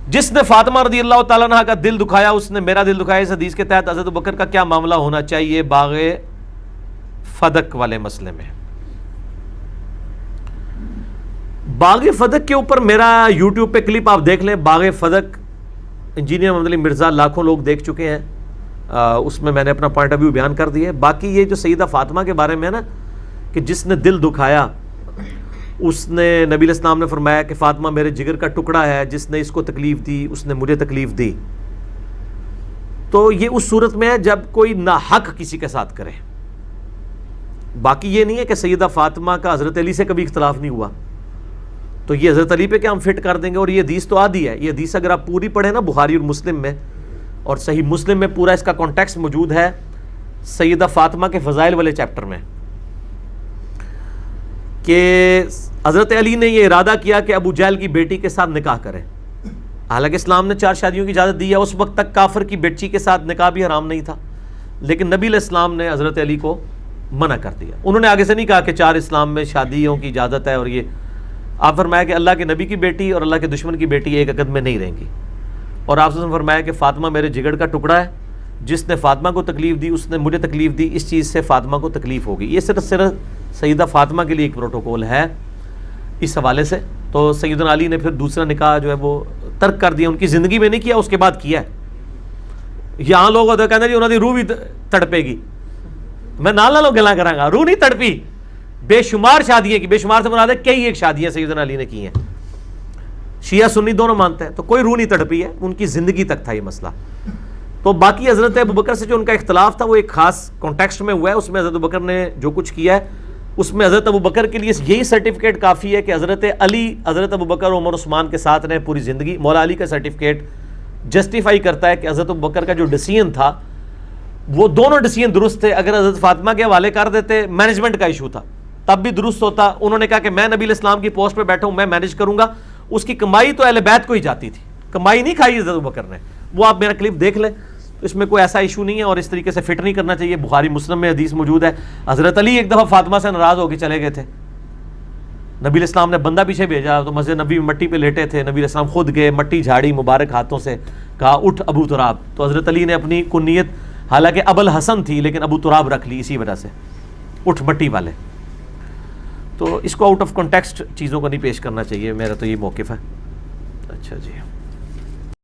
جس نے فاطمہ رضی اللہ تعالیٰ عنہ کا دل دکھایا اس نے میرا دل دکھایا. اس حدیث کے تحت حضرت ابوبکر کا کیا معاملہ ہونا چاہیے باغ فدق والے مسئلے میں؟ باغ فدق کے اوپر میرا یوٹیوب پہ کلپ آپ دیکھ لیں. باغ فدق انجینئر محمد علی مرزا لاکھوں لوگ دیکھ چکے ہیں, اس میں نے اپنا پوائنٹ آف ویو بیان کر دیا ہے. باقی یہ جو سیدہ فاطمہ کے بارے میں ہے نا کہ جس نے دل دکھایا اس نے, نبی علیہ السلام نے فرمایا کہ فاطمہ میرے جگر کا ٹکڑا ہے, جس نے اس کو تکلیف دی اس نے مجھے تکلیف دی. تو یہ اس صورت میں ہے جب کوئی ناحق کسی کے ساتھ کرے. باقی یہ نہیں ہے کہ سیدہ فاطمہ کا حضرت علی سے کبھی اختلاف نہیں ہوا تو یہ حضرت علی پہ کیا ہم فٹ کر دیں گے. اور یہ حدیث تو آدھی ہے, یہ حدیث اگر آپ پوری پڑھیں نا بخاری اور مسلم میں, اور صحیح مسلم میں پورا اس کا کانٹیکسٹ موجود ہے سیدہ فاطمہ کے فضائل والے چیپٹر میں, کہ حضرت علی نے یہ ارادہ کیا کہ ابو جہل کی بیٹی کے ساتھ نکاح کرے. حالانکہ اسلام نے 4 شادیوں کی اجازت دی ہے, اس وقت تک کافر کی بیٹی کے ساتھ نکاح بھی حرام نہیں تھا, لیکن نبی علیہ السلام نے حضرت علی کو منع کر دیا. انہوں نے آگے سے نہیں کہا کہ 4 اسلام میں شادیوں کی اجازت ہے, اور یہ آپ فرمایا کہ اللہ کے نبی کی بیٹی اور اللہ کے دشمن کی بیٹی ایک عقد میں نہیں رہیں گی. اور آپ نے فرمایا کہ فاطمہ میرے جگر کا ٹکڑا ہے, جس نے فاطمہ کو تکلیف دی اس نے مجھے تکلیف دی, اس چیز سے فاطمہ کو تکلیف ہوگی. یہ صرف سیدہ فاطمہ کے لیے ایک پروٹوکول ہے اس حوالے سے. تو سیدنا علی نے پھر دوسرا نکاح جو ہے وہ ترک کر دیا, ان کی زندگی میں نہیں کیا, اس کے بعد کیا ہے. یہاں لوگ ہوتے کہتے ہیں جی انہوں نے روح بھی تڑپے گی, میں نال لوگ گلا کروں گا, روح نہیں تڑپی. بے شمار شادیاں کی, بے شمار سے مراد ہے کئی ایک شادیاں سیدنا علی نے کی ہیں, شیعہ سنی دونوں مانتے ہیں, تو کوئی روح نہیں تڑپی ہے, ان کی زندگی تک تھا یہ مسئلہ. تو باقی حضرت ابوبکر سے جو ان کا اختلاف تھا وہ ایک خاص کانٹیکسٹ میں ہوا ہے, اس میں حضرت ابوبکر نے جو کچھ کیا ہے اس میں حضرت ابوبکر کے لیے یہی سرٹیفکیٹ کافی ہے کہ حضرت علی حضرت ابوبکر عمر عثمان کے ساتھ رہے پوری زندگی. مولا علی کا سرٹیفکیٹ جسٹیفائی کرتا ہے کہ حضرت ابوبکر کا جو ڈیسیژن تھا وہ دونوں ڈیسیژن درست تھے. اگر حضرت فاطمہ کے حوالے کر دیتے, مینجمنٹ کا ایشو تھا, تب بھی درست ہوتا. انہوں نے کہا کہ میں نبی علیہ السلام کی پوسٹ پہ بیٹھا ہوں, میں مینیج کروں گا. اس کی کمائی تو اہل بیت کو ہی جاتی تھی, کمائی نہیں کھائی حضرت ابوبکر نے. وہ آپ میرا کلپ دیکھ لیں, اس میں کوئی ایسا ایشو نہیں ہے, اور اس طریقے سے فٹ نہیں کرنا چاہیے. بخاری مسلم میں حدیث موجود ہے, حضرت علی ایک دفعہ فاطمہ سے ناراض ہو کے چلے گئے تھے, نبی علیہ السلام نے بندہ پیچھے بھیجا تو مسجد نبی میں مٹی پہ لیٹے تھے, نبی علیہ السلام خود گئے, مٹی جھاڑی مبارک ہاتھوں سے, کہا اٹھ ابو تراب. تو حضرت علی نے اپنی کنیت حالانکہ ابو الحسن تھی لیکن ابو تراب رکھ لی اسی وجہ سے, اٹھ مٹی والے. تو اس کو آؤٹ آف کانٹیکسٹ چیزوں کو نہیں پیش کرنا چاہیے, میرا تو یہ موقف ہے. اچھا جی.